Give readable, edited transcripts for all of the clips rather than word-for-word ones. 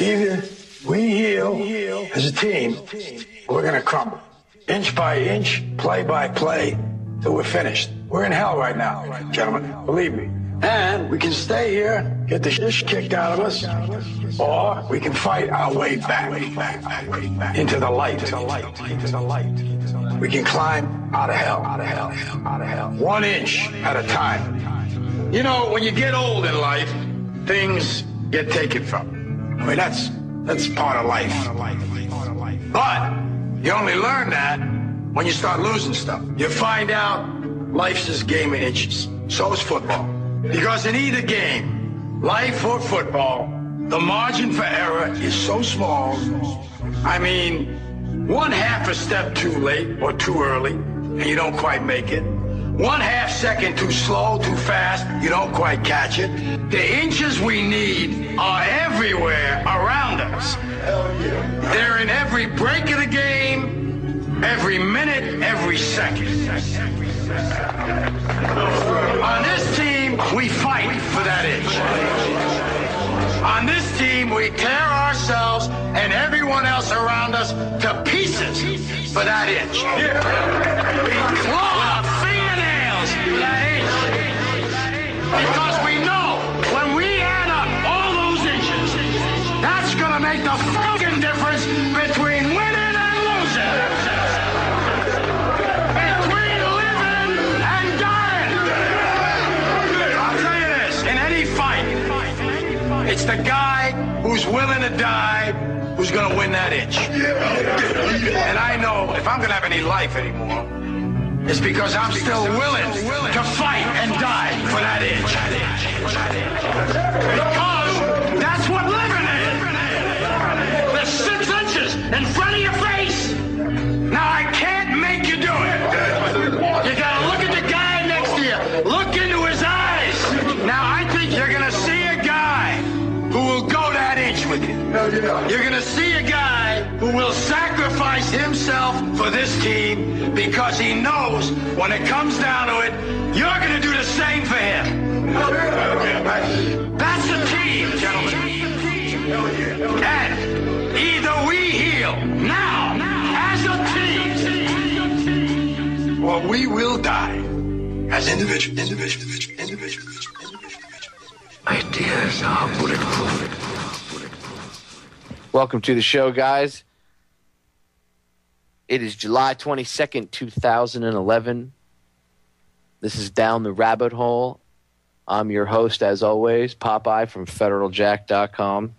Either we heal as a team, or we're going to crumble. Inch by inch, play by play, till we're finished. We're in hell right now, gentlemen, believe me. And we can stay here, get the shit kicked out of us, or we can fight our way back into the light. We can climb out of hell. 1 inch at a time. You know, when you get old in life, things get taken from you. I mean, that's part of life. But you only learn that when you start losing stuff. You find out life's this game of inches. So is football. Because in either game, life or football, the margin for error is so small. I mean, 1/2 a step too late or too early, and you don't quite make it. 1/2 second too slow, too fast, you don't quite catch it. The inches we need are everywhere around us. They're in every break of the game, every minute, every second. On this team, we fight for that inch. On this team, we tear ourselves and everyone else around us to pieces for that inch. We claw our fingernails for that inch. Because we know when we add up all those inches, that's going to make the fucking difference between winning and losing. Between living and dying. I'll tell you this, in any fight, it's the guy who's willing to die who's going to win that inch. And I know if I'm going to have any life anymore, it's because I'm still willing to fight and die for that inch. Because that's what living is. There's 6 inches in front of your face. Now I can't make you do it. You got to look at the guy next to you. Look into his eyes. Now I think you're going to see a guy who will go that inch with you. You're going to see a guy who will sacrifice himself for this team because he knows when it comes down to it, you're going to do the same for him. That's a team, gentlemen. And either we heal now as a team, or we will die as individuals. Ideas are bulletproof. Welcome to the show, guys. It is July 22nd, 2011. This is Down the Rabbit Hole. I'm your host, as always, Popeye from FederalJack.com.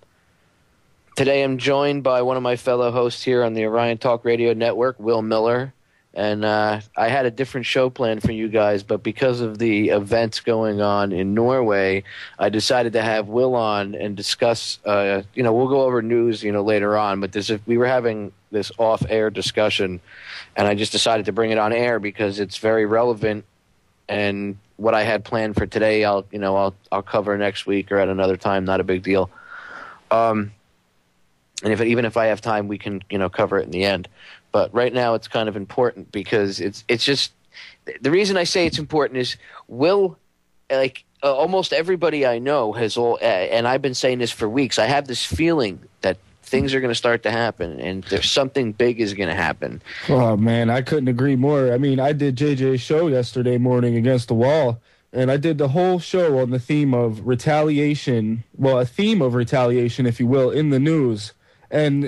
Today I'm joined by one of my fellow hosts here on the Orion Talk Radio Network, Will Miller. And I had a different show planned for you guys, but because of the events going on in Norway, I decided to have Will on and discuss, we'll go over news, later on, but we were having this off-air discussion, and I just decided to bring it on air because it's very relevant, and what I had planned for today, I'll cover next week or at another time, not a big deal. And even if I have time, we can, cover it in the end. But right now it's kind of important because it's just the reason I say it's important is almost everybody I know has and I've been saying this for weeks. I have this feeling that things are going to start to happen and there's something big is going to happen. Oh man, I couldn't agree more. I mean, I did JJ's show yesterday morning against the wall, and I did the whole show on the theme of retaliation. Well, a theme of retaliation, if you will, in the news. And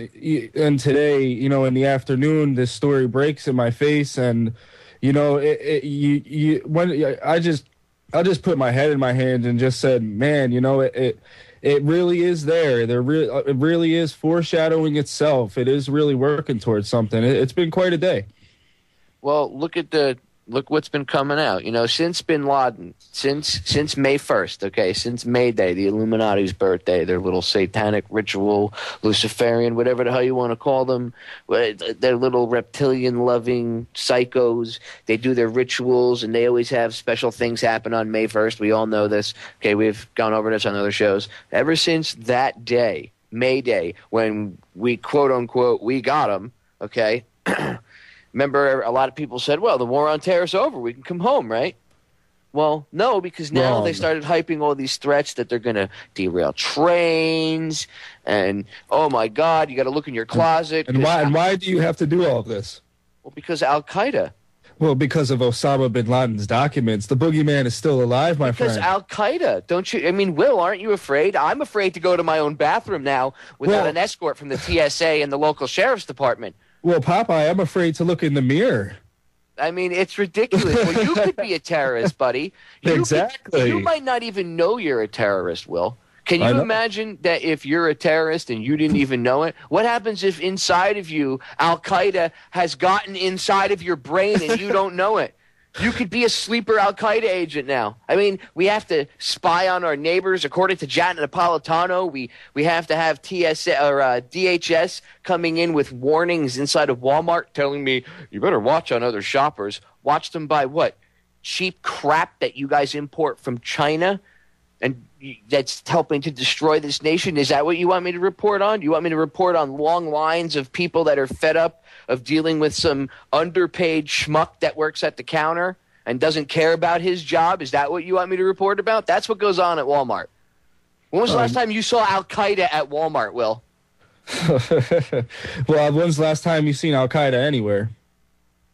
today, in the afternoon, this story breaks in my face, and I just put my head in my hand and just said, man, it really is there. It really is foreshadowing itself. It is really working towards something. It's been quite a day. Well, look what's been coming out. Since Bin Laden, since May 1st, since May Day, the Illuminati's birthday, their little satanic ritual, Luciferian, whatever the hell you want to call them, their little reptilian-loving psychos, they do their rituals, and they always have special things happen on May 1st. We all know this. Okay, we've gone over this on other shows. Ever since that day, May Day, when we, quote-unquote, we got them, okay, remember, a lot of people said, well, the war on terror is over. We can come home, right? Well, no, because now they started hyping all these threats that they're going to derail trains, and oh my God, you got to look in your closet. And why do you have to do all this? Well, because Al Qaeda. Well, because of Osama bin Laden's documents. The boogeyman is still alive, my friend. Because Al Qaeda, don't you? I mean, Will, aren't you afraid? I'm afraid to go to my own bathroom now without an escort from the TSA and the local sheriff's department. Well, Popeye, I'm afraid to look in the mirror. I mean, it's ridiculous. Well, you could be a terrorist, buddy. Exactly. You might not even know you're a terrorist, Will. Can you imagine that if you're a terrorist and you didn't even know it? What happens if inside of you, Al-Qaeda has gotten inside of your brain and you don't know it? You could be a sleeper Al-Qaeda agent now. I mean, we have to spy on our neighbors. According to Janet Napolitano, we have to have TSA or DHS coming in with warnings inside of Walmart telling me, you better watch on other shoppers. Watch them buy what? Cheap crap that you guys import from China and that's helping to destroy this nation? Is that what you want me to report on? You want me to report on long lines of people that are fed up of dealing with some underpaid schmuck that works at the counter and doesn't care about his job? Is that what you want me to report about? That's what goes on at Walmart. When was the last time you saw Al-Qaeda at Walmart, Will? Well, when's the last time you seen Al-Qaeda anywhere?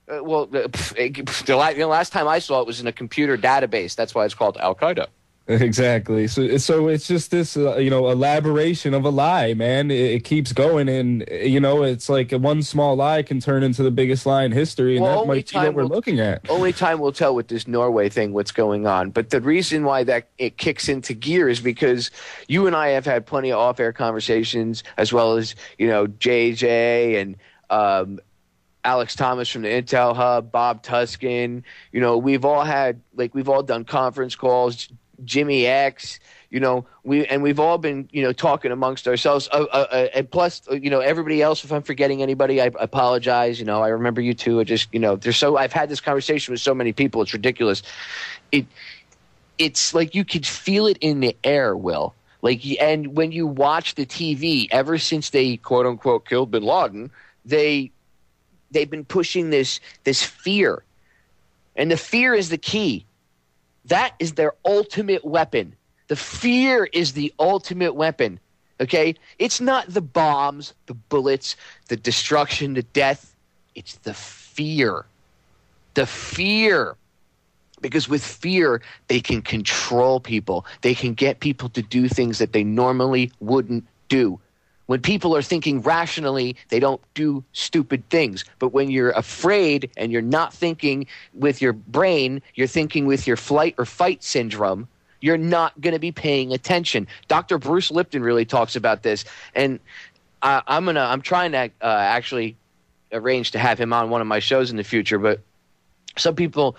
The last time I saw it was in a computer database. That's why it's called Al-Qaeda. Exactly. So it's just this, elaboration of a lie, man. It keeps going, and it's like one small lie can turn into the biggest lie in history, and that might be what we're looking at. Only time will tell with this Norway thing what's going on. But the reason why that it kicks into gear is because you and I have had plenty of off-air conversations, as well as JJ and Alex Thomas from the Intel Hub, Bob Tuskin. We've all done conference calls. Jimmy X, we've all been, talking amongst ourselves. And plus, everybody else, if I'm forgetting anybody, I apologize. I remember you too. I've had this conversation with so many people. It's ridiculous. It's like you could feel it in the air, Will. And when you watch the TV, ever since they quote unquote killed bin Laden, they've been pushing this fear, and the fear is the key. That is their ultimate weapon. The fear is the ultimate weapon, okay? It's not the bombs, the bullets, the destruction, the death. It's the fear. The fear. Because with fear, they can control people. They can get people to do things that they normally wouldn't do. When people are thinking rationally, they don't do stupid things. But when you're afraid and you're not thinking with your brain, you're thinking with your flight or fight syndrome, you're not going to be paying attention. Dr. Bruce Lipton really talks about this. And I'm trying to actually arrange to have him on one of my shows in the future. But some people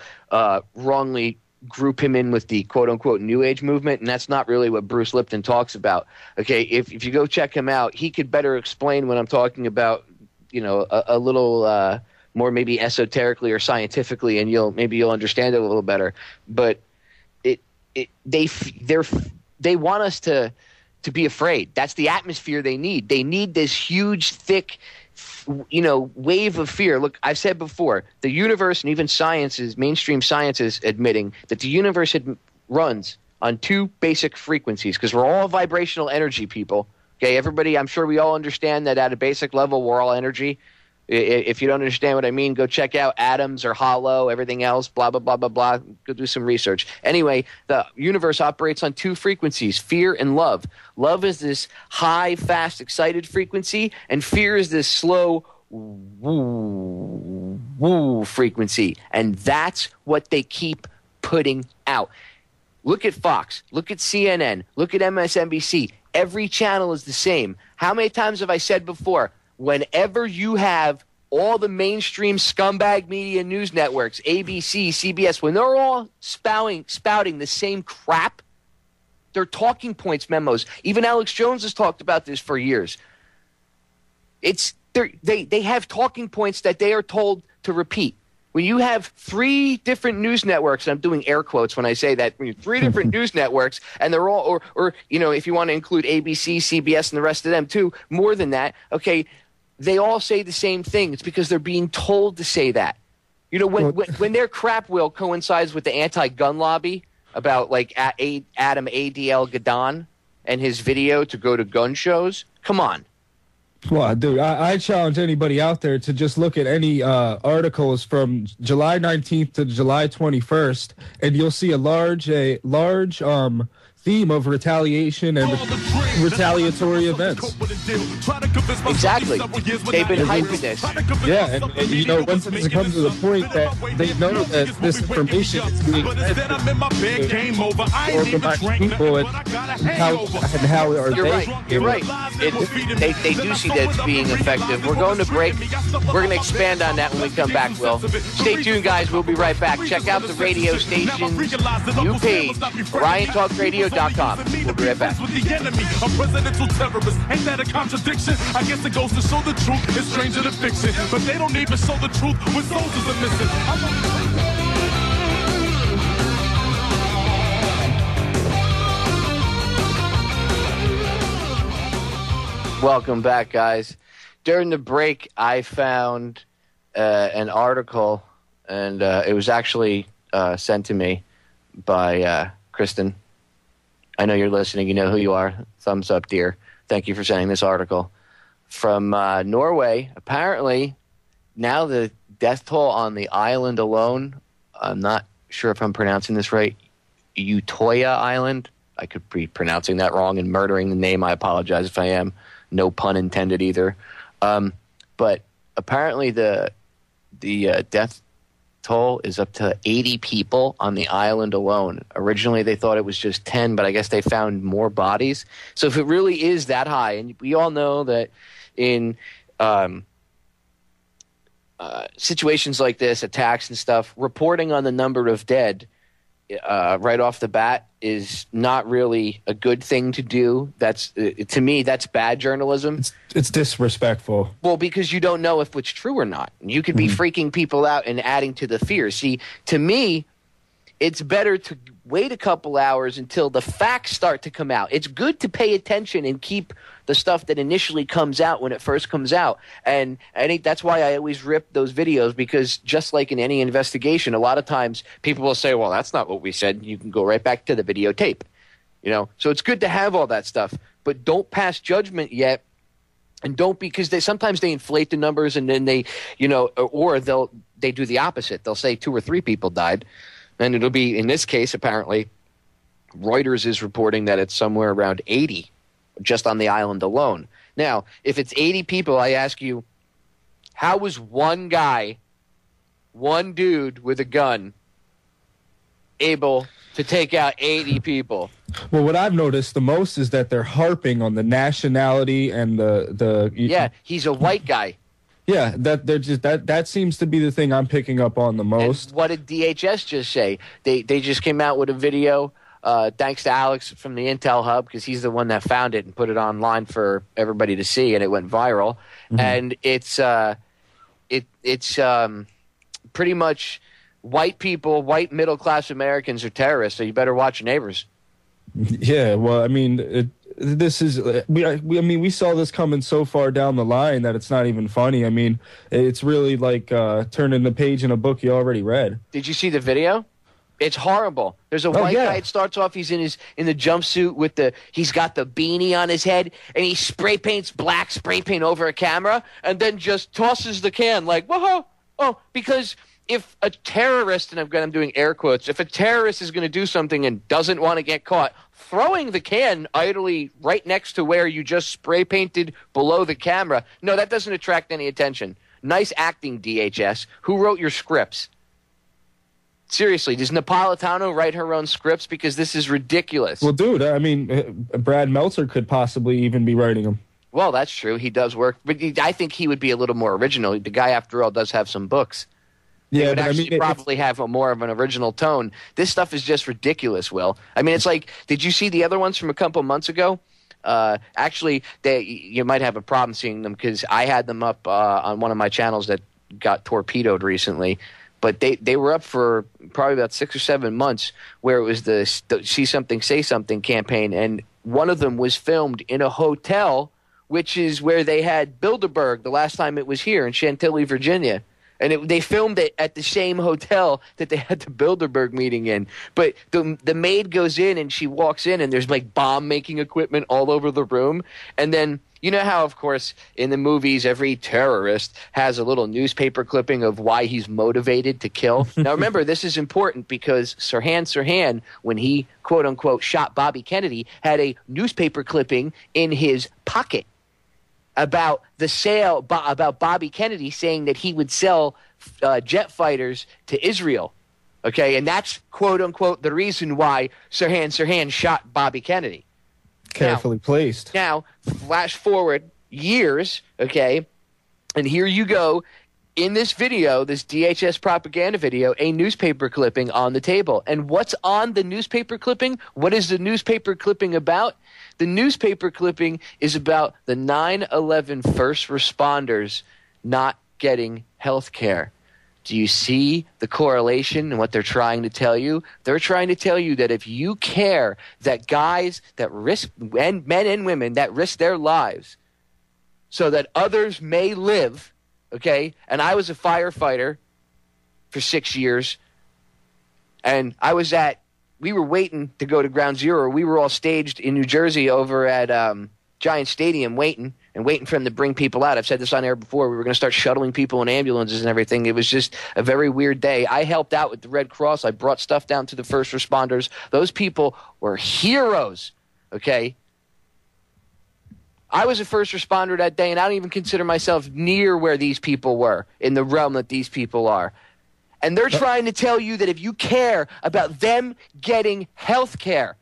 wrongly group him in with the quote-unquote New Age movement, and that's not really what Bruce Lipton talks about. Okay, if you go check him out, he could better explain what I'm talking about, a little more maybe esoterically or scientifically, and you'll understand it a little better. But they want us to be afraid. That's the atmosphere they need. They need this huge, thick wave of fear. Look, I've said before, the universe and even mainstream science is admitting that the universe runs on two basic frequencies because we're all vibrational energy people. Okay, everybody, I'm sure we all understand that at a basic level, we're all energy. If you don't understand what I mean, go check out atoms or hollow, everything else, blah, blah, blah, blah, blah. Go do some research. Anyway, the universe operates on two frequencies, fear and love. Love is this high, fast, excited frequency, and fear is this slow, woo, woo frequency. And that's what they keep putting out. Look at Fox. Look at CNN. Look at MSNBC. Every channel is the same. How many times have I said before, whenever you have all the mainstream scumbag media news networks, ABC, CBS, when they're all spouting the same crap, they're talking points memos. Even Alex Jones has talked about this for years. They have talking points that they are told to repeat. When you have three different news networks, and I'm doing air quotes when I say that, when you have three different news networks, and they're all, or if you want to include ABC, CBS, and the rest of them too, more than that, okay, they all say the same thing. It's because they're being told to say that. You know, when their crap will coincides with the anti-gun lobby about like Adam ADL Gadon and his video to go to gun shows. Come on. Well, dude, I challenge anybody out there to just look at any articles from July 19th to July 21st, and you'll see a large theme of retaliation and retaliatory events. Exactly. They've been hyping this. Yeah, and you know, once it comes to the point that they know that this information is being organized people and how are You're they? right. You're right. They do see that it's being effective. We're going to break. We're going to expand on that when we come back, Will. Stay tuned, guys. We'll be right back. Check out the radio station's new page, RyanTalkRadio.com. We'll be right back. With the enemy, a presidential terrorist. Ain't that a contradiction? I guess it goes to show the truth is stranger than fiction. But they don't even show the truth when soldiers are missing. Welcome back, guys. During the break, I found an article, and it was actually sent to me by Kristen. I know you're listening. You know who you are. Thumbs up, dear. Thank you for sending this article. From Norway, apparently, now the death toll on the island alone, I'm not sure if I'm pronouncing this right, Utoya Island. I could be pronouncing that wrong and murdering the name. I apologize if I am. No pun intended either. But apparently the death toll is up to 80 people on the island alone. Originally, they thought it was just 10, but I guess they found more bodies. So if it really is that high, and we all know that in situations like this, attacks and stuff, reporting on the number of dead right off the bat is not really a good thing to do. That's to me, that's bad journalism. It's disrespectful. Well, because you don't know if it's true or not. You could be freaking people out and adding to the fear. See, to me, it's better to wait a couple hours until the facts start to come out. It's good to pay attention and keep the stuff that initially comes out when it first comes out. And I think that's why I always rip those videos, because just like in any investigation, a lot of times people will say, well, that's not what we said. You can go right back to the videotape. You know, so it's good to have all that stuff, but don't pass judgment yet. And don't, because sometimes they inflate the numbers, and then they, you know, or they do the opposite. They'll say 2 or 3 people died. And it'll be, in this case, apparently, Reuters is reporting that it's somewhere around 80 just on the island alone. Now, if it's 80 people, I ask you, how was one guy, one dude with a gun, able to take out 80 people? Well, what I've noticed the most is that they're harping on the nationality and the Yeah, he's a white guy. Yeah, that seems to be the thing I'm picking up on the most. And what did DHS just say? They just came out with a video, thanks to Alex from the Intel Hub, because he's the one that found it and put it online for everybody to see, and it went viral. Mm-hmm. And it's pretty much white people, white middle class Americans are terrorists, so you better watch your neighbors. Yeah, well, I mean, this is we saw this coming so far down the line that it's not even funny. I mean, it's really like turning the page in a book you already read. Did you see the video? It's horrible. There's a white guy. It starts off. He's in the jumpsuit he's got the beanie on his head, and he spray paints black spray paint over a camera, and then just tosses the can like, whoa, oh, because if a terrorist, and I'm doing air quotes, if a terrorist is going to do something and doesn't want to get caught, throwing the can idly right next to where you just spray painted below the camera, no, that doesn't attract any attention. Nice acting, DHS. Who wrote your scripts? Seriously, does Napolitano write her own scripts? Because this is ridiculous. Well, dude, I mean, Brad Meltzer could possibly even be writing them. Well, that's true. He does work. But I think he would be a little more original. The guy, after all, does have some books. Yeah, would actually probably have more of an original tone. This stuff is just ridiculous, Will. I mean, it's like, did you see the other ones from a couple months ago? Actually, you might have a problem seeing them, because I had them up on one of my channels that got torpedoed recently. But they were up for probably about 6 or 7 months, where it was the See Something, Say Something campaign. And one of them was filmed in a hotel, which is where they had Bilderberg the last time it was here in Chantilly, Virginia. And they filmed it at the same hotel that they had the Bilderberg meeting in. But the maid goes in and she walks in and there's like bomb-making equipment all over the room. And then you know how, of course, in the movies, every terrorist has a little newspaper clipping of why he's motivated to kill. Now, remember, this is important because Sirhan, when he, quote-unquote, shot Bobby Kennedy, had a newspaper clipping in his pocket about the sale, about Bobby Kennedy saying that he would sell jet fighters to Israel. Okay, and that's, quote-unquote, the reason why Sirhan shot Bobby Kennedy. Carefully placed. Now, flash forward years, okay, and here you go in this video, this DHS propaganda video, a newspaper clipping on the table. And what's on the newspaper clipping? What is the newspaper clipping about? The newspaper clipping is about the 9/11 first responders not getting health care. Do you see the correlation in what they're trying to tell you? They're trying to tell you that if you care that guys that risk, and men and women that risk their lives so that others may live, okay? And I was a firefighter for 6 years, and we were waiting to go to Ground Zero. We were all staged in New Jersey over at Giant Stadium waiting for them to bring people out. I've said this on air before. We were going to start shuttling people in ambulances and everything. It was just a very weird day. I helped out with the Red Cross. I brought stuff down to the first responders. Those people were heroes, okay? I was a first responder that day, and I don't even consider myself near where these people were in the realm that these people are. And they're trying to tell you that if you care about them getting health care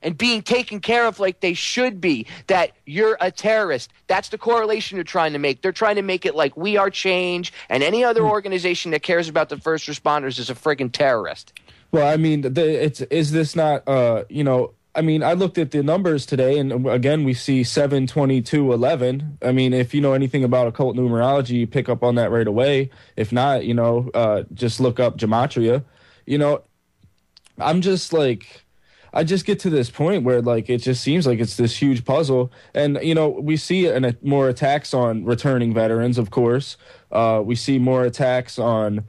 and being taken care of like they should be, that you're a terrorist. That's the correlation they're trying to make. They're trying to make it like We Are Change and any other organization that cares about the first responders is a friggin' terrorist. Well, I mean, is this not, I mean, I looked at the numbers today, and again, we see 7/22/11. I mean, if you know anything about occult numerology, you pick up on that right away. If not, just look up gematria. I'm just like, I just get to this point where like it just seems like it's this huge puzzle, and we see more attacks on returning veterans, of course. We see more attacks on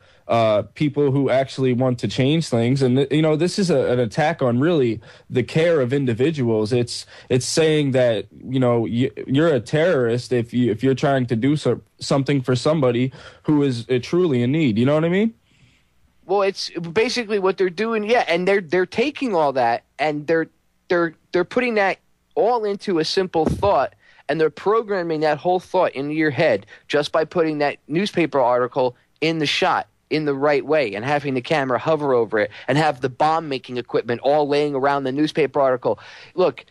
people who actually want to change things, and this is an attack on really the care of individuals. It's saying that you're a terrorist if you're trying to do something for somebody who is truly in need. You know what I mean? Well, it's basically what they're doing, yeah, and they're taking all that and they're putting that all into a simple thought, and they're programming that whole thought into your head just by putting that newspaper article in the shot in the right way and having the camera hover over it and have the bomb-making equipment all laying around the newspaper article. Look,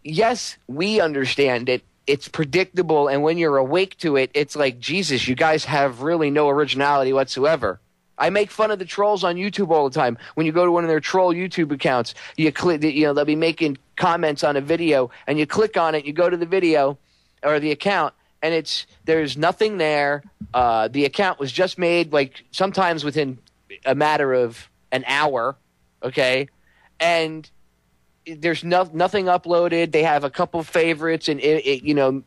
yes, we understand it. It's predictable, and when you're awake to it, it's like, Jesus, you guys have really no originality whatsoever. I make fun of the trolls on YouTube all the time. When you go to one of their troll YouTube accounts, you click, they'll be making comments on a video, and you click on it, you go to the video or the account, and there's nothing there. The account was just made like sometimes within a matter of an hour, okay, and there's nothing uploaded. They have a couple favorites, and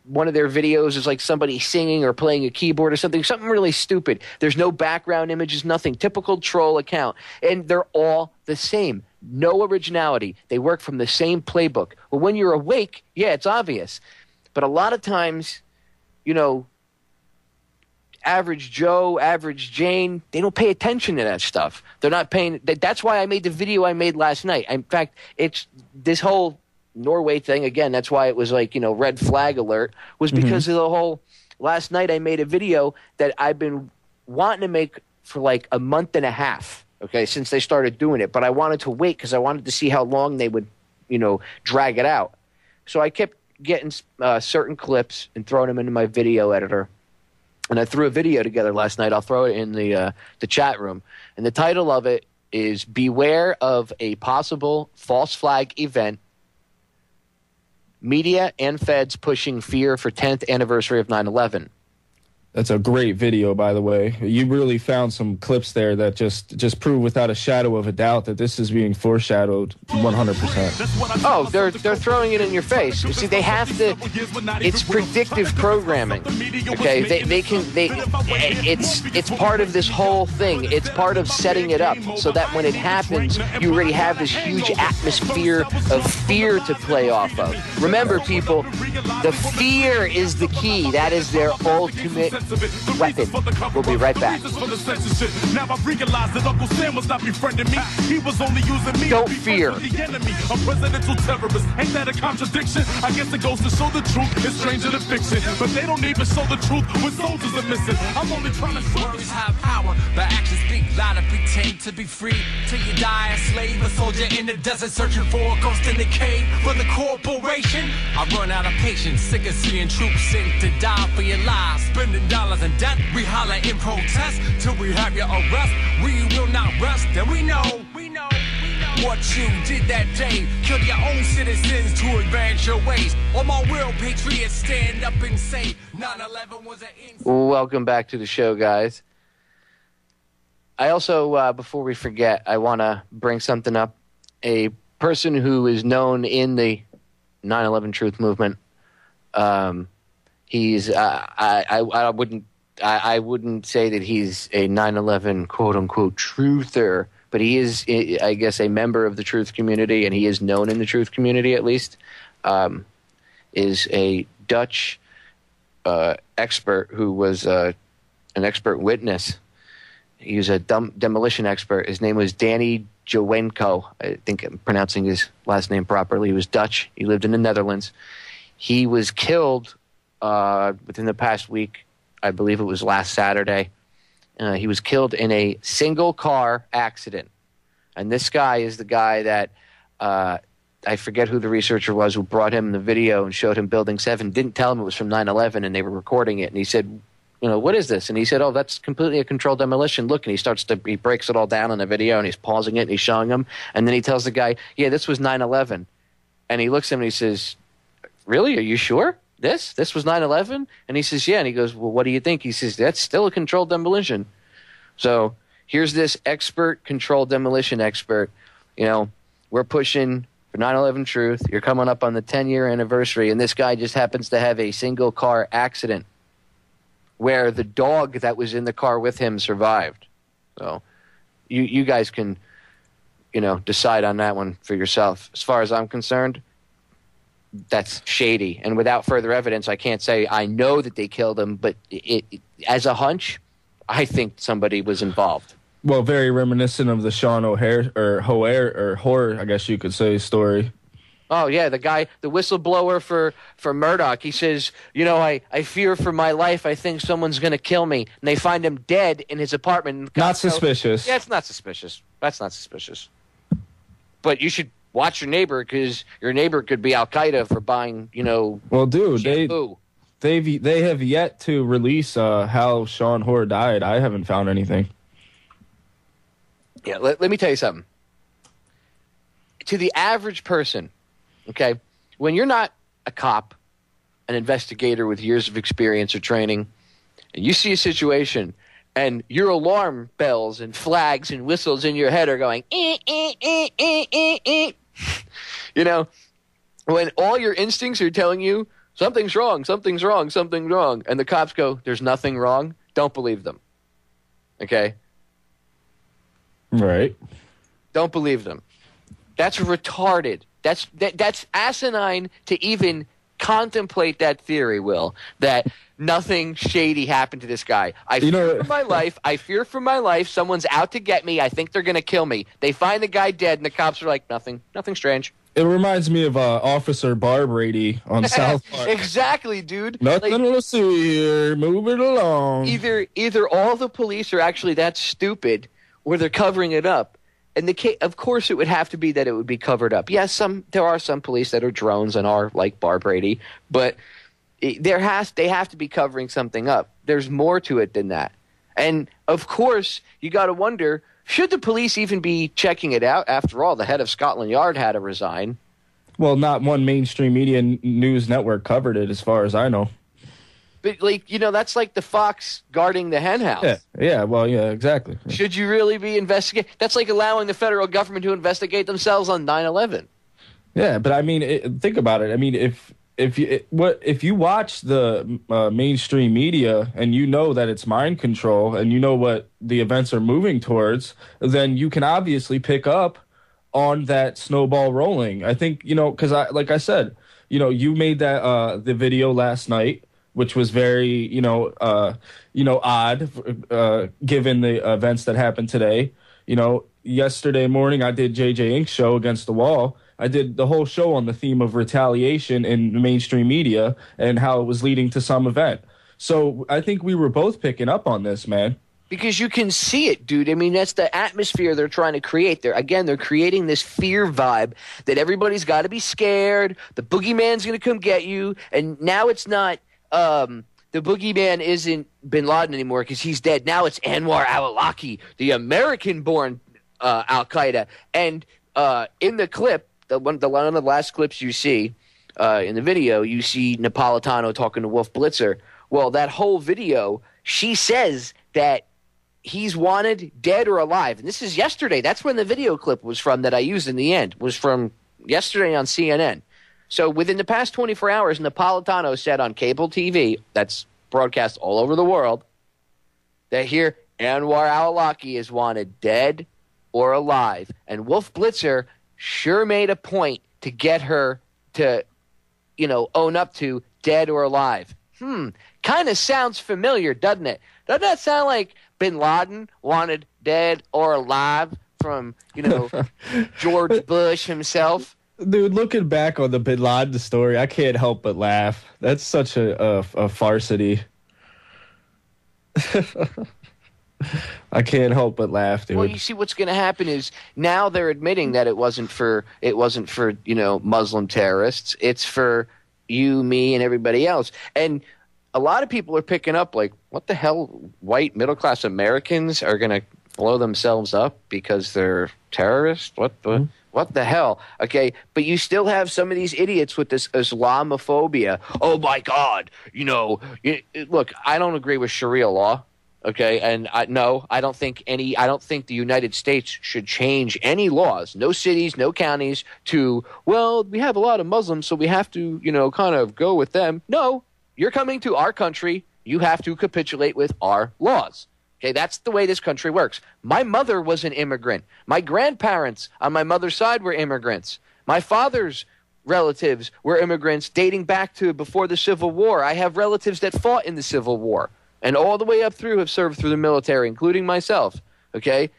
one of their videos is like somebody singing or playing a keyboard or something really stupid. There's no background images, nothing. Typical troll account, and they're all the same. No originality. They work from the same playbook. Well, when you're awake, yeah, it's obvious, but a lot of times, average Joe, average Jane, they don't pay attention to that stuff. They're not paying. That's why I made the video I made last night. In fact, it's this whole Norway thing again. That's why it was like red flag alert, was because of the whole. Last night I made a video that I've been wanting to make for like a month and a half. Okay, since they started doing it, but I wanted to wait because I wanted to see how long they would, drag it out. So I kept getting certain clips and throwing them into my video editor. And I threw a video together last night. I'll throw it in the chat room. And the title of it is Beware of a Possible False Flag Event. Media and Feds Pushing Fear for 10th Anniversary of 9/11. That's a great video, by the way. You really found some clips there that just prove without a shadow of a doubt that this is being foreshadowed 100%. Oh, they're throwing it in your face. You see, they have to. It's predictive programming. Okay, it's part of this whole thing. It's part of setting it up so that when it happens, you already have this huge atmosphere of fear to play off of. Remember, people, the fear is the key. That is their ultimate weapon. We'll be right back. Now I realized that Uncle Sam was not befriending me. He was only using me. Don't fear. The enemy, a presidential terrorist. Ain't that a contradiction? I guess it goes to show the truth is stranger than fiction. But they don't even show the truth when soldiers are missing. I'm only trying to show words have power, but actions speak louder. Pretend to be free till you die a slave, a soldier in the desert searching for a ghost in the cave. For the corporation, I run out of patience, sick of seeing troops sent to die for your lives, spending dollars in debt. We holler in protest till we have your arrest. We will not rest, and we know what you did that day. Kill your own citizens to advance your ways. All my real patriots stand up and say 9/11 was an Welcome back to the show, guys. I also, before we forget, I want to bring something up. A person who is known in the 9/11 Truth movement. He's I wouldn't say that he's a 9/11 quote unquote truther, but he is, I guess, a member of the truth community, and he is known in the truth community at least. Is a Dutch expert who was an expert witness. He was a demolition expert. His name was Danny Jowenko. I think I'm pronouncing his last name properly. He was Dutch. He lived in the Netherlands. He was killed within the past week. I believe it was last Saturday. He was killed in a single-car accident. And this guy is the guy that I forget who the researcher was who brought him the video and showed him Building 7, didn't tell him it was from 9/11, and they were recording it. And he said, what is this? And he said, oh, that's completely a controlled demolition. Look, and he breaks it all down on the video, and he's pausing it, and he's showing him. And then he tells the guy, yeah, this was 9/11. And he looks at him, and he says, really? Are you sure? This was 9/11? And he says, yeah. And he goes, well, what do you think? He says, that's still a controlled demolition. So here's this expert, controlled demolition expert. We're pushing for 9/11 truth. You're coming up on the 10-year anniversary, and this guy just happens to have a single-car accident where the dog that was in the car with him survived. So you guys can, decide on that one for yourself. As far as I'm concerned, that's shady. And without further evidence, I can't say I know that they killed him, but as a hunch, I think somebody was involved. Well, very reminiscent of the Sean O'Hare or Hoare, I guess you could say, story. Oh, yeah, the guy, the whistleblower for Murdoch, he says, I fear for my life. I think someone's going to kill me. And they find him dead in his apartment. Not suspicious. Yeah, it's not suspicious. That's not suspicious. But you should watch your neighbor, because your neighbor could be Al-Qaeda for buying, Well, dude, shampoo. they have yet to release how Sean Hoare died. I haven't found anything. Yeah, let me tell you something. To the average person, okay, when you're not a cop, an investigator with years of experience or training, and you see a situation and your alarm bells and flags and whistles in your head are going, when all your instincts are telling you something's wrong, something's wrong, something's wrong, and the cops go, there's nothing wrong, don't believe them. Okay? Right. Don't believe them. That's retarded. That's asinine to even contemplate that theory, Will, that nothing shady happened to this guy. I fear for my life. I fear for my life. Someone's out to get me. I think they're going to kill me. They find the guy dead, and the cops are like, nothing strange. It reminds me of Officer Barb Brady on South Park. Exactly, dude. Nothing to see here. Move it along. Either all the police are actually that stupid, or they're covering it up. And of course, it would have to be that it would be covered up. Yes, there are some police that are drones and are like Barb Brady, but they have to be covering something up. There's more to it than that. And of course, you got to wonder, should the police even be checking it out? After all, the head of Scotland Yard had to resign. Well, not one mainstream media news network covered it, as far as I know. But, like, you know, that's like the fox guarding the hen house. Yeah, well, yeah, exactly. Should you really be investigating? That's like allowing the federal government to investigate themselves on 9/11. Yeah, but I mean, think about it. I mean, if you watch the mainstream media and you know that it's mind control and you know what the events are moving towards, then you can obviously pick up on that snowball rolling. I think, you know, because like I said, you know, you made that the video last night, which was very, odd, given the events that happened today. You know, yesterday morning I did JJ Inc.'s show Against the Wall. I did the whole show on the theme of retaliation in the mainstream media and how it was leading to some event. So I think we were both picking up on this, man. Because you can see it, dude. I mean, that's the atmosphere they're trying to create. They're creating this fear vibe that everybody's got to be scared. The boogeyman's going to come get you. And now it's not the boogeyman isn't bin Laden anymore because he's dead. Now it's Anwar al-Awlaki, the American-born al-Qaeda. And in the clip, one of the last clips you see in the video, you see Napolitano talking to Wolf Blitzer. Well, that whole video, she says that he's wanted dead or alive. And this is yesterday. That's when the video clip was from that I used in the end, was from yesterday on CNN. So within the past 24 hours, Napolitano said on cable TV, that's broadcast all over the world, that here Anwar al-Awlaki is wanted dead or alive. And Wolf Blitzer sure made a point to get her to, own up to dead or alive. Kind of sounds familiar, doesn't it? Doesn't that sound like bin Laden wanted dead or alive from, George Bush himself? Dude, looking back on the bin Laden story, I can't help but laugh. That's such a farcity. I can't help but laugh, dude. Well, you see, what's going to happen is now they're admitting that it wasn't for Muslim terrorists. It's for you, me, and everybody else. And a lot of people are picking up, like, what the hell? White middle class Americans are going to blow themselves up because they're terrorists? What the hell? Okay, but you still have some of these idiots with this Islamophobia. Oh my God! Look, I don't agree with Sharia law. Okay, and I don't think the United States should change any laws, no cities, no counties, to, well, we have a lot of Muslims, so we have to, kind of go with them. No, you're coming to our country, you have to capitulate with our laws. Okay, that's the way this country works. My mother was an immigrant. My grandparents on my mother's side were immigrants. My father's relatives were immigrants dating back to before the Civil War. I have relatives that fought in the Civil War. And all the way up through have served through the military, including myself, okay?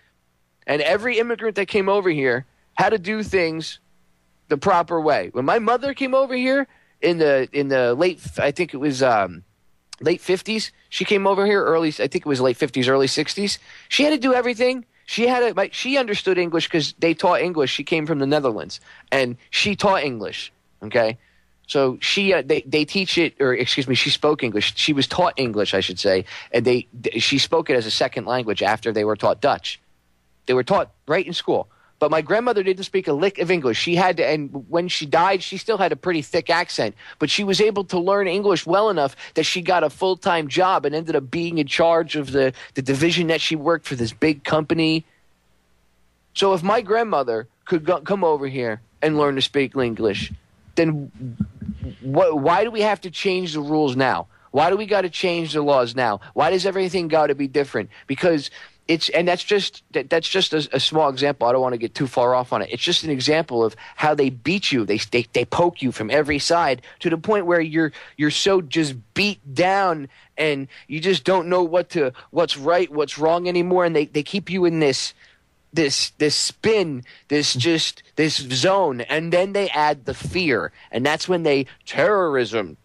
And every immigrant that came over here had to do things the proper way. When my mother came over here in the late, I think it was late 50s, she came over here early, I think it was late 50s, early 60s. She had to do everything. She understood English because they taught English. She came from the Netherlands, and she taught English, okay? So they teach it, or excuse me, she spoke English. She was taught English, I should say, and she spoke it as a second language after they were taught Dutch. They were taught right in school. But my grandmother didn't speak a lick of English. She had to, and when she died, she still had a pretty thick accent. But she was able to learn English well enough that she got a full-time job and ended up being in charge of the division that she worked for, this big company. So if my grandmother could come over here and learn to speak English, then why do we have to change the rules now? Why do we got to change the laws now? Why does everything got to be different? Because that's just a small example. I don't want to get too far off on it. It's just an example of how they beat you. They poke you from every side to the point where you're so just beat down and you just don't know what's right, what's wrong anymore, and they keep you in this spin, this zone, and then they add the fear, and that's when terrorism,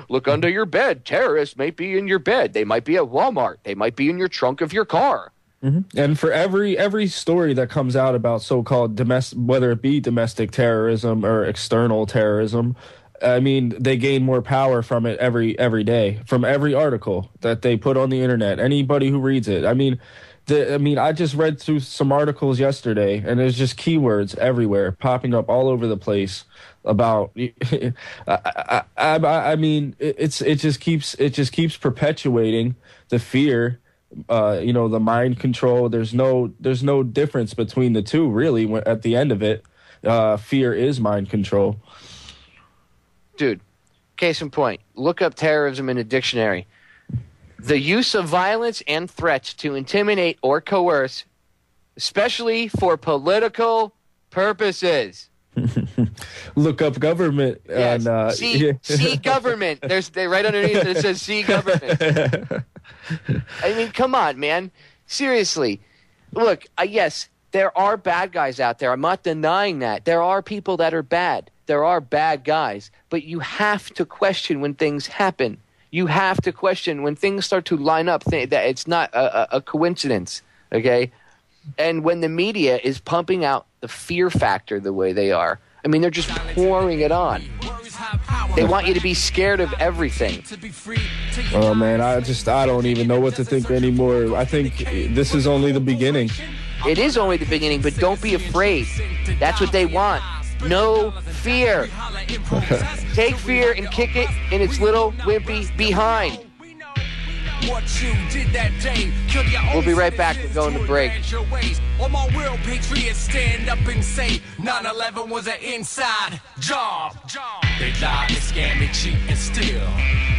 look under your bed, terrorists might be in your bed, they might be at Walmart, they might be in your trunk of your car. Mm-hmm. And for every story that comes out about so-called whether it be domestic terrorism or external terrorism, I mean, they gain more power from it every day, from every article that they put on the internet, anybody who reads it. I mean, I just read through some articles yesterday, and there's just keywords everywhere popping up all over the place about. I mean, it just keeps perpetuating the fear. The mind control. There's no difference between the two, really. At the end of it, fear is mind control. Dude, case in point, look up terrorism in a dictionary. The use of violence and threats to intimidate or coerce, especially for political purposes. Look up government. Yes. And, see government. They right underneath it says see government. I mean, come on, man. Seriously. Look, yes, there are bad guys out there. I'm not denying that. There are people that are bad. There are bad guys. But you have to question when things happen. You have to question when things start to line up that it's not a coincidence, okay? And when the media is pumping out the fear factor the way they are, I mean, they're just pouring it on. They want you to be scared of everything. Oh, man, I don't even know what to think anymore. I think this is only the beginning. It is only the beginning, but don't be afraid. That's what they want. No fear. Take fear and kick it in its little wimpy behind. We'll be right back. We're going to break. All my real patriots stand up and say 9/11 was an inside job. They lie, they scam, they cheat and steal.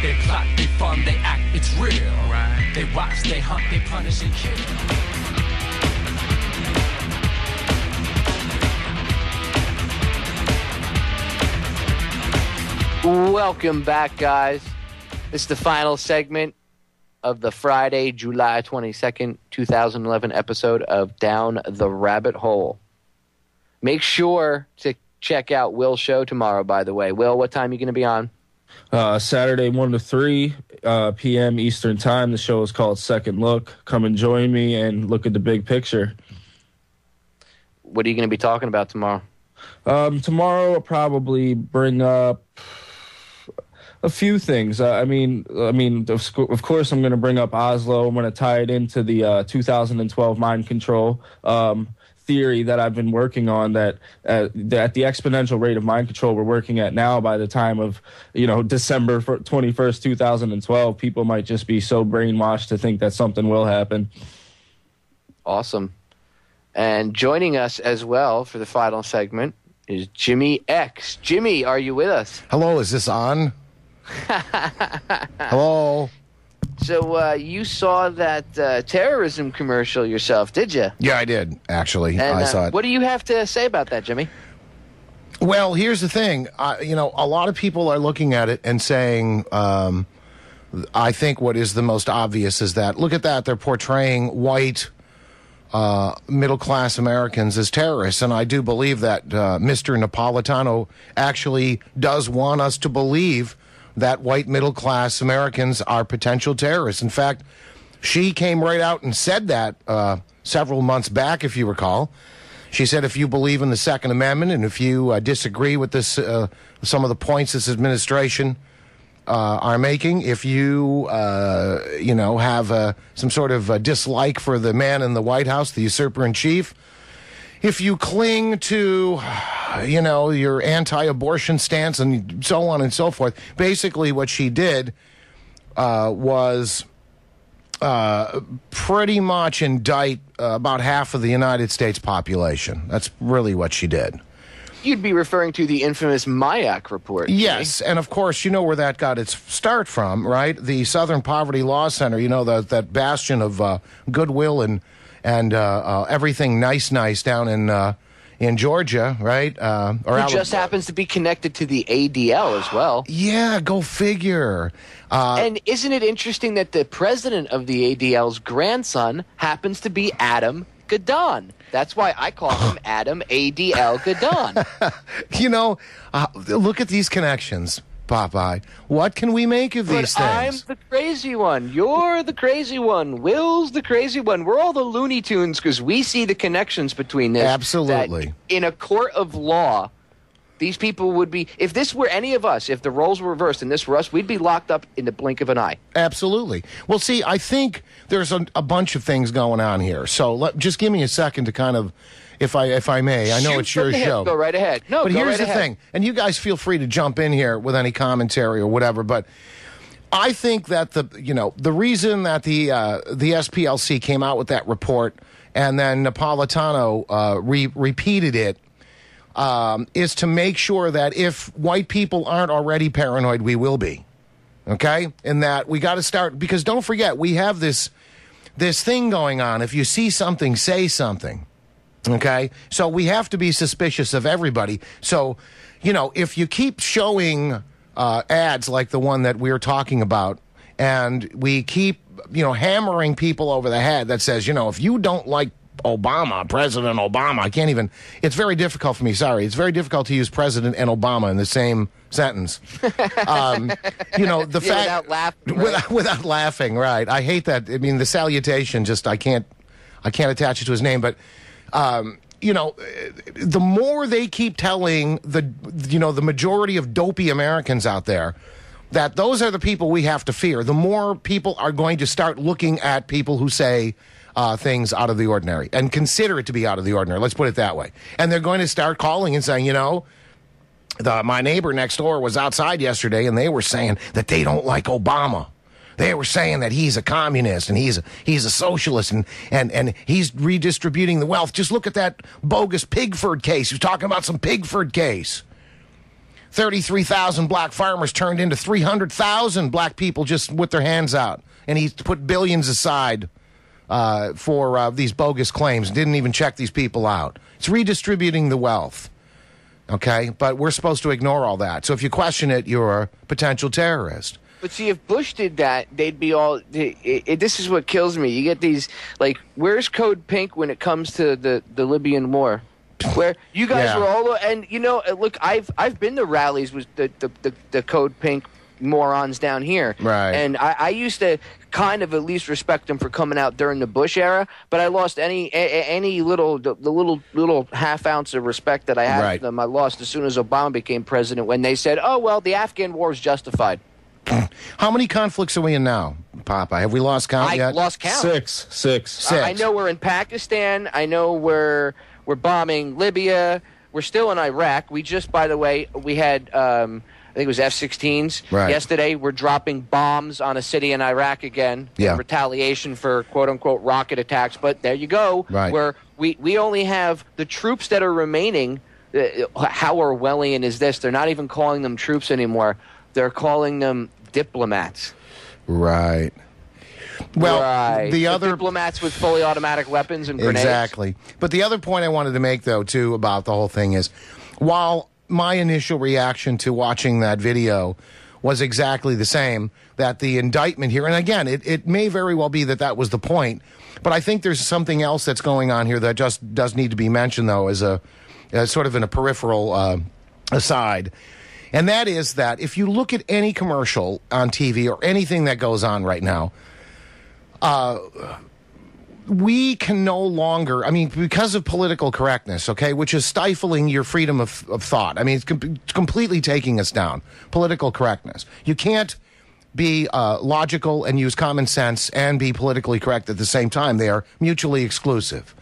They plot, they fund, they act, it's real. They watch, they hunt, they punish and kill. Welcome back, guys. This is the final segment of the Friday, July 22nd, 2011 episode of Down the Rabbit Hole. Make sure to check out Will's show tomorrow, by the way. Will, what time are you going to be on? Saturday, 1 to 3 p.m. Eastern Time. The show is called Second Look. Come and join me and look at the big picture. What are you going to be talking about tomorrow? Tomorrow, I'll probably bring up a few things. Of course, I'm going to bring up Oslo. I'm going to tie it into the 2012 mind control theory that I've been working on, that at the exponential rate of mind control we're working at now, by the time of December 21st, 2012, people might just be so brainwashed to think that something will happen. Awesome. And joining us as well for the final segment is Jimmy X. Jimmy, are you with us? Hello, is this on? Hello. So you saw that terrorism commercial yourself, did you? Yeah, I did, actually. And, I saw it. What do you have to say about that, Jimmy? Well, here's the thing. A lot of people are looking at it and saying, I think what is the most obvious is that, look at that, they're portraying white middle-class Americans as terrorists, and I do believe that Mr. Napolitano actually does want us to believe that white middle-class Americans are potential terrorists. In fact, she came right out and said that several months back, if you recall. She said, if you believe in the Second Amendment and if you disagree with this, some of the points this administration are making, if you, have some sort of dislike for the man in the White House, the usurper-in-chief, if you cling to, your anti-abortion stance and so on and so forth, basically what she did was pretty much indict about half of the United States population. That's really what she did. You'd be referring to the infamous Mayak report. Yes, and of course, you know where that got its start from, right? The Southern Poverty Law Center, that bastion of goodwill and everything nice down in Georgia, right? It just happens to be connected to the ADL as well. Yeah, go figure. And isn't it interesting that the president of the ADL's grandson happens to be Adam Gadon? That's why I call him Adam ADL Gadon. Look at these connections, Popeye. What can we make of these things? I'm the crazy one. You're the crazy one. Will's the crazy one. We're all the Looney Tunes because we see the connections between this. Absolutely. That in a court of law, These people would be, if this were any of us, if the roles were reversed and this were us, we'd be locked up in the blink of an eye. Absolutely. Well, see, I think there's a bunch of things going on here. So just give me a second to kind of, if I may. I know Shoot it's your from the hip. show. Go right ahead. No, but go here's right the ahead. thing, and you guys feel free to jump in here with any commentary or whatever. But I think that the reason that the SPLC came out with that report and then Napolitano repeated it. Is to make sure that if white people aren't already paranoid, we will be. Okay? And that we got to start, because don't forget, we have this thing going on. If you see something, say something. Okay? So we have to be suspicious of everybody. So, if you keep showing ads like the one that we're talking about, and we keep, hammering people over the head that says, if you don't like Obama, President Obama. I can't even, it's very difficult for me, sorry. It's very difficult to use President and Obama in the same sentence. The fact. Without laughing. Right? Without laughing, right. I hate that. I mean, the salutation, just, I can't attach it to his name, but, the more they keep telling the majority of dopey Americans out there that those are the people we have to fear, the more people are going to start looking at people who say, things out of the ordinary and consider it to be out of the ordinary. Let's put it that way. And they're going to start calling and saying, my neighbor next door was outside yesterday and they were saying that they don't like Obama. They were saying that he's a communist and he's a socialist and he's redistributing the wealth. Just look at that bogus Pigford case. He was talking about some Pigford case. 33,000 black farmers turned into 300,000 black people just with their hands out. And he put billions aside for these bogus claims. Didn't even check these people out. It's redistributing the wealth. Okay? But we're supposed to ignore all that. So if you question it, you're a potential terrorist. But see, if Bush did that, they'd be all... this is what kills me. You get these, where's Code Pink when it comes to the Libyan war? Where you guys were all... And, look, I've been to rallies with the Code Pink morons down here. Right. And I used to kind of at least respect them for coming out during the Bush era, but I lost any little half ounce of respect that I had for them. I lost as soon as Obama became president when they said, oh, well, the Afghan war is justified. How many conflicts are we in now, Popeye? Have we lost count yet? I lost count. Six. I know we're in Pakistan. I know we're bombing Libya. We're still in Iraq. We just, by the way, we had... I think it was F-16s. Right. Yesterday, we're dropping bombs on a city in Iraq again in retaliation for quote-unquote rocket attacks. But there you go, where we only have the troops that are remaining. How Orwellian is this? They're not even calling them troops anymore. They're calling them diplomats. Right. Well, the other diplomats with fully automatic weapons and grenades. Exactly. But the other point I wanted to make, though, too, about the whole thing is, while my initial reaction to watching that video was exactly the same, that the indictment here, and again, it may very well be that was the point, but I think there's something else that's going on here that just does need to be mentioned, though, as sort of in a peripheral aside. And that is that if you look at any commercial on TV or anything that goes on right now, we can no longer, because of political correctness, okay, which is stifling your freedom of thought. It's completely taking us down. Political correctness. You can't be logical and use common sense and be politically correct at the same time. They are mutually exclusive.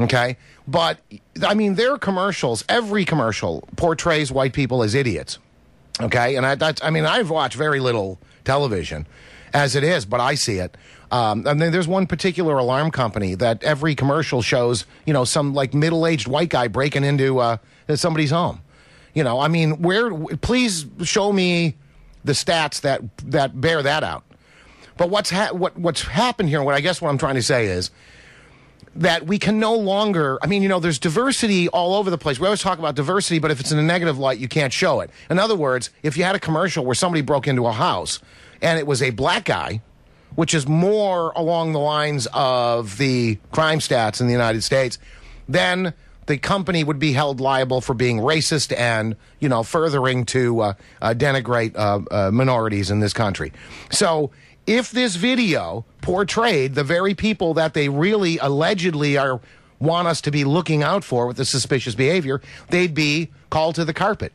Okay? But, their commercials, every commercial portrays white people as idiots. Okay? And I've watched very little television as it is, but I see it. There's one particular alarm company that every commercial shows, some middle-aged white guy breaking into somebody's home. Please show me the stats that bear that out. But what's happened here, what I'm trying to say is that we can no longer, there's diversity all over the place. We always talk about diversity, but if it's in a negative light, you can't show it. In other words, if you had a commercial where somebody broke into a house and it was a black guy, which is more along the lines of the crime stats in the United States, then the company would be held liable for being racist and, furthering to denigrate minorities in this country. So if this video portrayed the very people that they really allegedly are want us to be looking out for with the suspicious behavior, they'd be called to the carpet.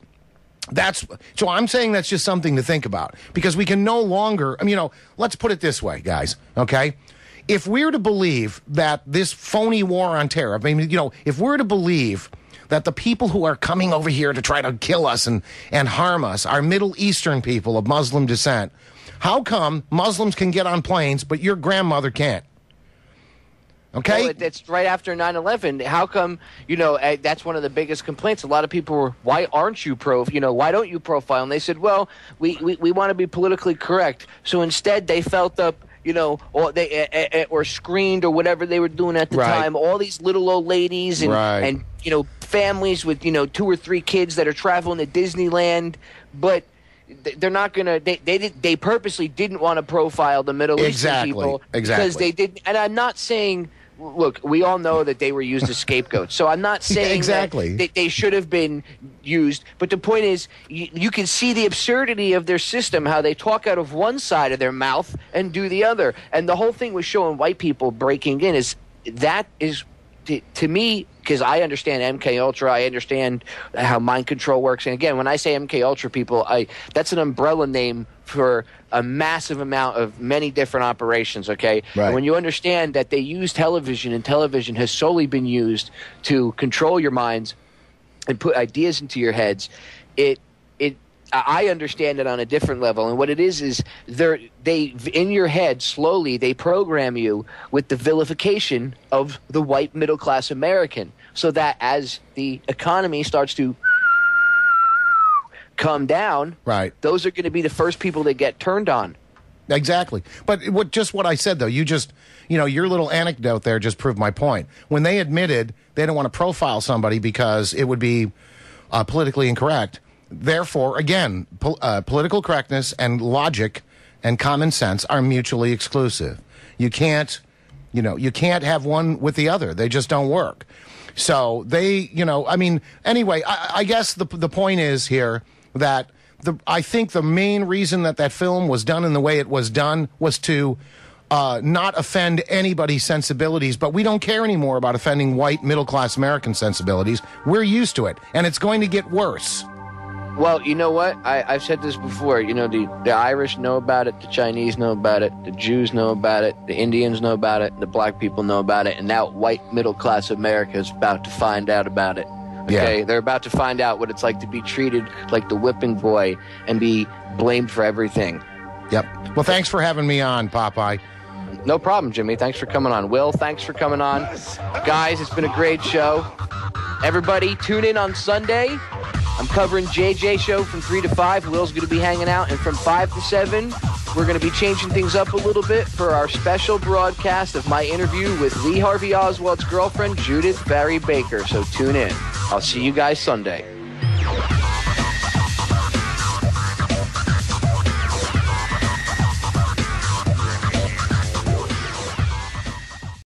So I'm saying that's just something to think about, because we can no longer, let's put it this way, guys, okay? If we're to believe that this phony war on terror, if we're to believe that the people who are coming over here to try to kill us and harm us are Middle Eastern people of Muslim descent, how come Muslims can get on planes, but your grandmother can't? Okay? Well, it's right after 9/11. How come, that's one of the biggest complaints. A lot of people were, why aren't you why don't you profile? And they said, well, we want to be politically correct. So instead they felt up, or they or screened or whatever they were doing at the time, all these little old ladies and families with, 2 or 3 kids that are traveling to Disneyland, but they're not going to, they purposely didn't want to profile the Middle Eastern people because they didn't. And I'm not saying, look, we all know that they were used as scapegoats. So I'm not saying that they should have been used. But the point is, you can see the absurdity of their system, how they talk out of one side of their mouth and do the other. And the whole thing with showing white people breaking in is to me, because I understand MK Ultra, I understand how mind control works. And again, when I say MK Ultra people, that's an umbrella name for a massive amount of many different operations, okay? Right. And when you understand that they use television, and television has solely been used to control your minds and put ideas into your heads, I understand it on a different level. And what it is they in your head, slowly, they program you with the vilification of the white middle-class American, so that as the economy starts to come down, those are going to be the first people that get turned on. Exactly. But what I said, though, your little anecdote there just proved my point. When they admitted they don't want to profile somebody because it would be politically incorrect, therefore, again, political correctness and logic and common sense are mutually exclusive. You can't have one with the other. They just don't work. So anyway, I guess the point is here that I think the main reason that film was done in the way it was done was to not offend anybody's sensibilities, but we don't care anymore about offending white middle-class American sensibilities. We're used to it, and it's going to get worse. Well, you know what? I've said this before. The Irish know about it, the Chinese know about it, the Jews know about it, the Indians know about it, the black people know about it, and now white middle-class America is about to find out about it. Okay? Yeah. They're about to find out what it's like to be treated like the whipping boy and be blamed for everything. Yep. Well, thanks for having me on, Popeye. No problem, Jimmy. Thanks for coming on. Will, thanks for coming on. Guys, it's been a great show. Everybody, tune in on Sunday. I'm covering JJ show from 3 to 5. Will's going to be hanging out. And from 5 to 7, we're going to be changing things up a little bit for our special broadcast of my interview with Lee Harvey Oswald's girlfriend, Judith Barry Baker. So tune in. I'll see you guys Sunday.